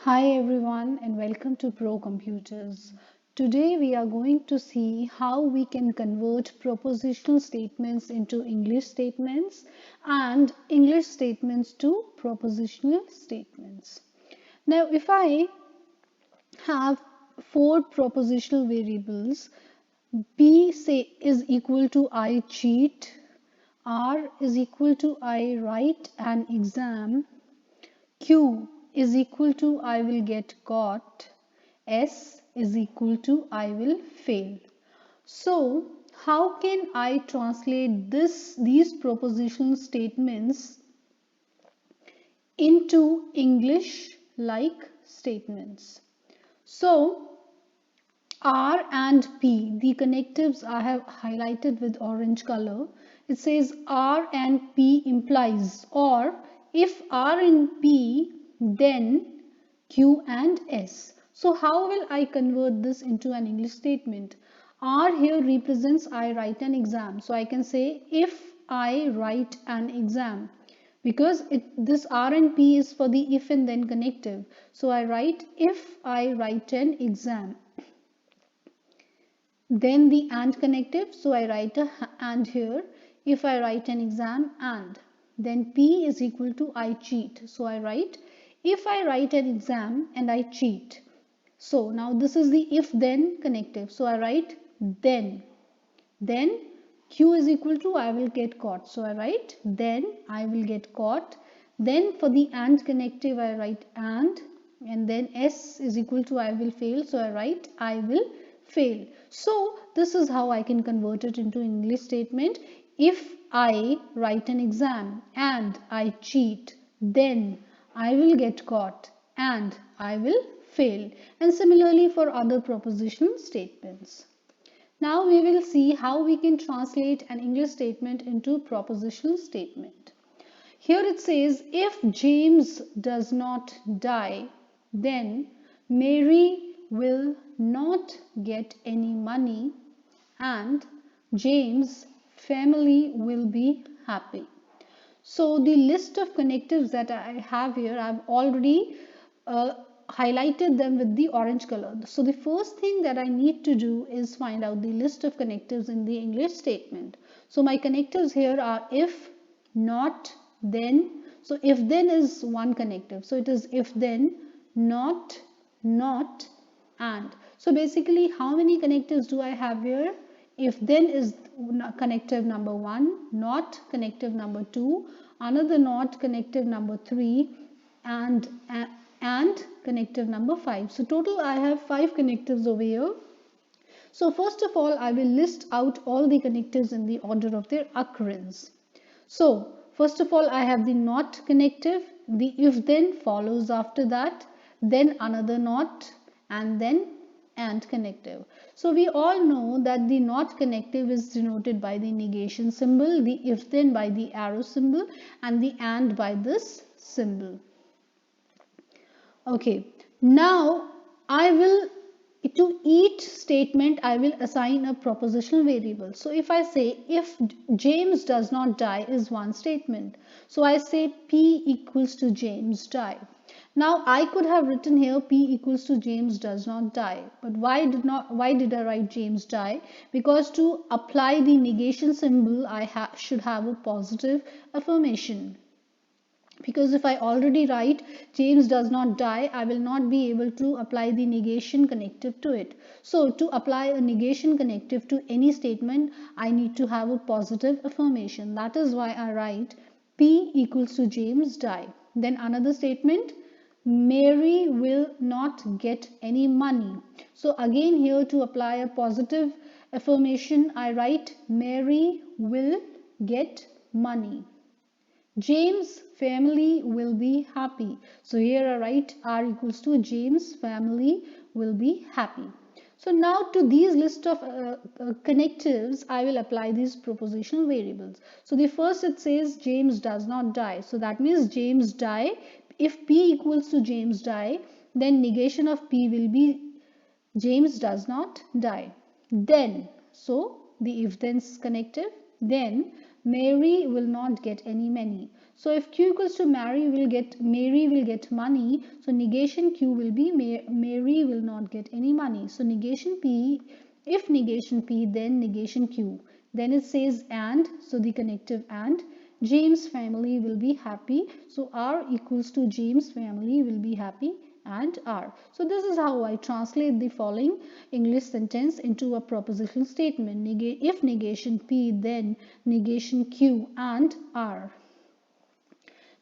Hi everyone and welcome to Computerz. Today we are going to see how we can convert propositional statements into English statements and English statements to propositional statements. Now if I have four propositional variables, B say is equal to I cheat, R is equal to I write an exam, Q is equal to I will get caught, S is equal to I will fail. So how can I translate these propositional statements into English like statements? So R and P, the connectives I have highlighted with orange color. It says R and P implies, or if R and P, then Q and S. So how will I convert this into an English statement? R here represents I write an exam. So I can say if I write an exam, because this R and P is for the if and then connective. So I write if I write an exam. Then the and connective, so I write a and here. If I write an exam and, then P is equal to I cheat. So I write if I write an exam and I cheat. So now this is the if then connective. So I write then. Then Q is equal to I will get caught. So I write then I will get caught. Then for the and connective I write and then S is equal to I will fail. So I write I will fail. So this is how I can convert it into English statement. If I write an exam and I cheat, then I will get caught and I will fail. And similarly for other propositional statements. Now we will see how we can translate an English statement into propositional statement. Here it says if James does not die, then Mary will not get any money and James' family will be happy. So the list of connectives that I have here, I've already highlighted them with the orange color. So the first thing that I need to do is find out the list of connectives in the English statement. So my connectives here are if, not, then. So if then is one connective. So it is if then, not, and. So basically how many connectives do I have here? If then is connective number 1, not connective number 2, another not connective number 3, and connective number 5. So total I have 5 connectives over here. So first of all I will list out all the connectives in the order of their occurrence. So first of all I have the not connective, the if then follows after that, then another not, and then and connective. So we all know that the not connective is denoted by the negation symbol, the if then by the arrow symbol, and the and by this symbol. Okay, now I will, to each statement I will assign a propositional variable. So if I say if James does not die is one statement. So I say P equals to James die. Now I could have written here P equals to James does not die. But why did I write James die? Because to apply the negation symbol I should have a positive affirmation. Because if I already write James does not die, I will not be able to apply the negation connective to it. So to apply a negation connective to any statement, I need to have a positive affirmation. That is why I write P equals to James die. Then another statement, Mary will not get any money. So again here to apply a positive affirmation, I write Mary will get money. James' family will be happy. So here I write R equals to James' family will be happy. So now to these list of connectives, I will apply these propositional variables. So the first it says James does not die. So that means James die. If P equals to James die, then negation of P will be James does not die. Then, so the if then connective, then Mary will not get any money. So if Q equals to Mary will get money. So negation Q will be Mary will not get any money. So negation P, if negation P, then negation Q. Then it says and, so the connective and. James family will be happy. So R equals to James family will be happy and are. So this is how I translate the following English sentence into a propositional statement. If negation P, then negation Q and are.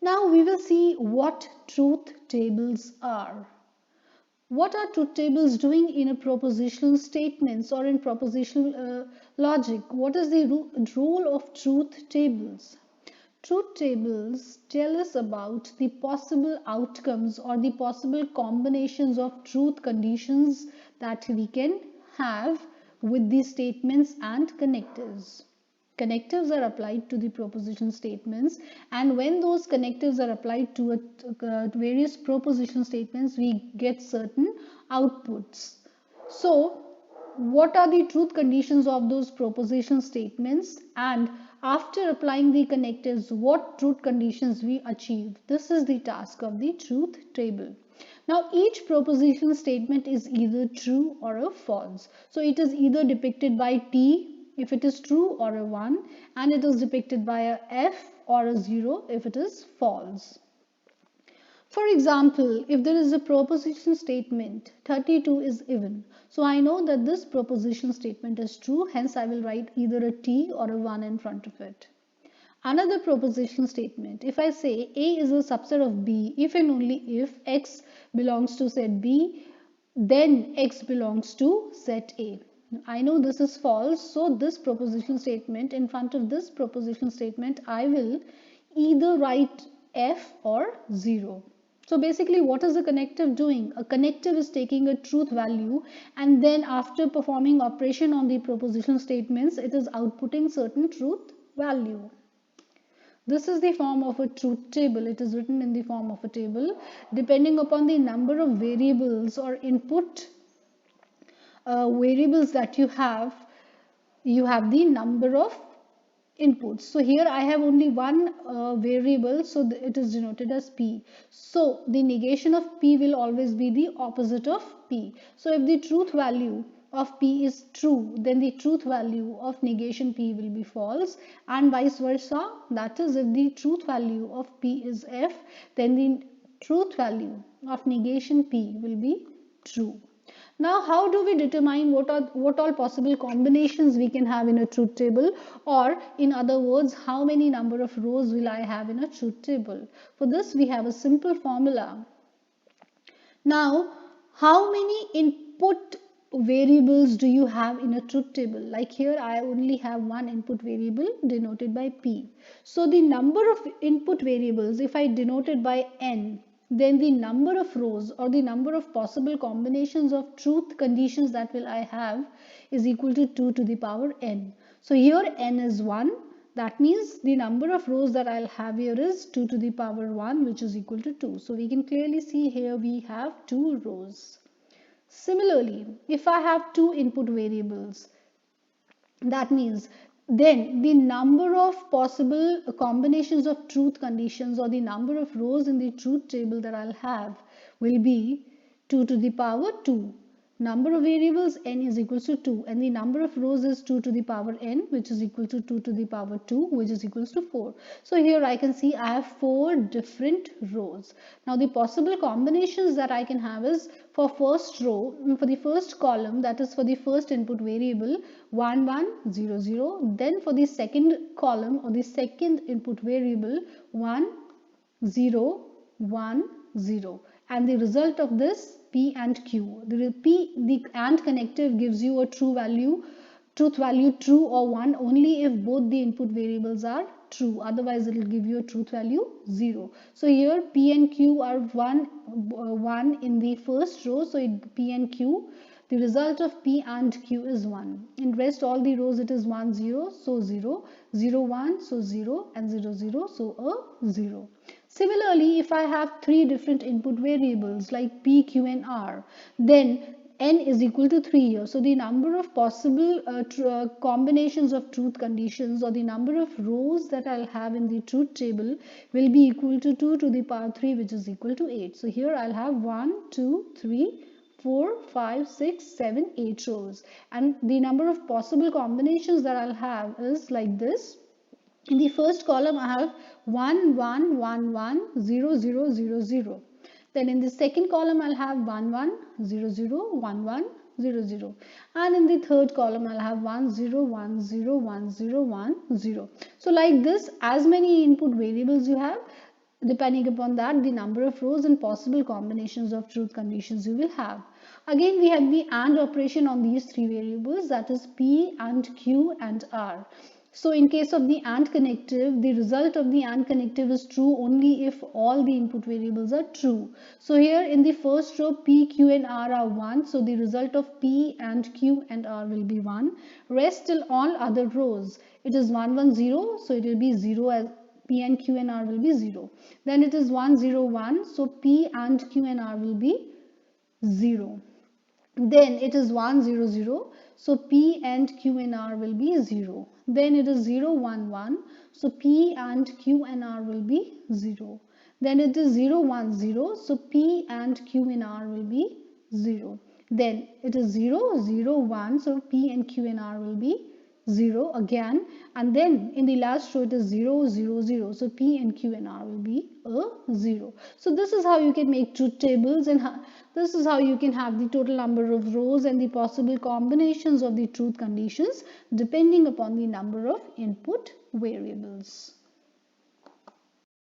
Now we will see what truth tables are. What are truth tables doing in a propositional statements or in propositional logic? What is the role of truth tables? Truth tables tell us about the possible outcomes or the possible combinations of truth conditions that we can have with these statements and connectives. Connectives are applied to the proposition statements, and when those connectives are applied to various proposition statements, we get certain outputs. So what are the truth conditions of those proposition statements, and after applying the connectives, what truth conditions we achieve? This is the task of the truth table. Now each proposition statement is either true or a false. So it is either depicted by T if it is true or a 1, and it is depicted by a F or a 0 if it is false. For example, if there is a proposition statement 32 is even, so I know that this proposition statement is true, hence I will write either a T or a 1 in front of it. Another proposition statement, if I say A is a subset of B if and only if X belongs to set B, then X belongs to set A. I know this is false, so this proposition statement, in front of this proposition statement, I will either write F or 0. So basically what is the connective doing? A connective is taking a truth value, and then after performing operation on the proposition statements, it is outputting certain truth value. This is the form of a truth table. It is written in the form of a table. Depending upon the number of variables or input variables that you have the number of inputs. So here I have only one variable, so it is denoted as P. So the negation of P will always be the opposite of P. So if the truth value of P is true, then the truth value of negation P will be false, and vice versa. That is, if the truth value of P is F, then the truth value of negation P will be true. Now, how do we determine what all possible combinations we can have in a truth table, or in other words, how many number of rows will I have in a truth table? For this, we have a simple formula. Now, how many input variables do you have in a truth table? Like here, I only have one input variable denoted by P. So the number of input variables, if I denote it by N, then the number of rows or the number of possible combinations of truth conditions that will I have is equal to 2 to the power N. So here N is 1. That means the number of rows that I'll have here is 2 to the power 1, which is equal to 2. So we can clearly see here we have 2 rows. Similarly, if I have 2 input variables, that means then the number of possible combinations of truth conditions or the number of rows in the truth table that I'll have will be 2 to the power 2. Number of variables N is equals to 2, and the number of rows is 2 to the power N, which is equal to 2 to the power 2, which is equals to 4. So here I can see I have 4 different rows. Now the possible combinations that I can have is for first row, for the first column, that is for the first input variable 1 1 0 0, then for the second column or the second input variable 1 0 1 0, and the result of this P and Q. The AND connective gives you a truth value true or 1 only if both the input variables are true. Otherwise, it will give you a truth value 0. So here P and Q are 1 in the first row. So P and Q, the result of P and Q is 1. In rest all the rows it is 1 0, so 0, 0 1, so 0, and 0 0, so a 0. Similarly, if I have 3 different input variables like P, Q and R, then n is equal to 3 here. So the number of possible combinations of truth conditions, or the number of rows that I'll have in the truth table, will be equal to 2 to the power 3, which is equal to 8. So here I'll have 1, 2, 3, 4, 5, 6, 7, 8 rows. And the number of possible combinations that I'll have is like this. In the first column, I have 1, 1, 1, 1, 0, 0, 0, 0. Then in the second column, I'll have 1, 1, 0, 0, 1, 1, 0, 0. And in the third column, I'll have 1, 0, 1, 0, 1, 0, 1, 0. So like this, as many input variables you have, depending upon that, the number of rows and possible combinations of truth conditions you will have. Again, we have the AND operation on these three variables, that is P and Q and R. So in case of the AND connective, the result of the AND connective is true only if all the input variables are true. So here in the first row, P, Q and R are 1. So the result of P and Q and R will be 1. Rest till all other rows, it is 1, 1, 0. So it will be 0 as P and Q and R will be 0. Then it is 1, 0, 1. So P and Q and R will be 0. Then it is 1, 0, 0. So P and Q and R will be 0. Then it is 0, 1, 1. So P and Q and R will be 0. Then it is 0, 1, 0. So P and Q and R will be 0. Then it is 0, 0, 1. So P and Q and R will be 0 again. And then in the last row it is 0, 0, 0. So P and Q and R will be a 0. So this is how you can make truth tables, and this is how you can have the total number of rows and the possible combinations of the truth conditions depending upon the number of input variables.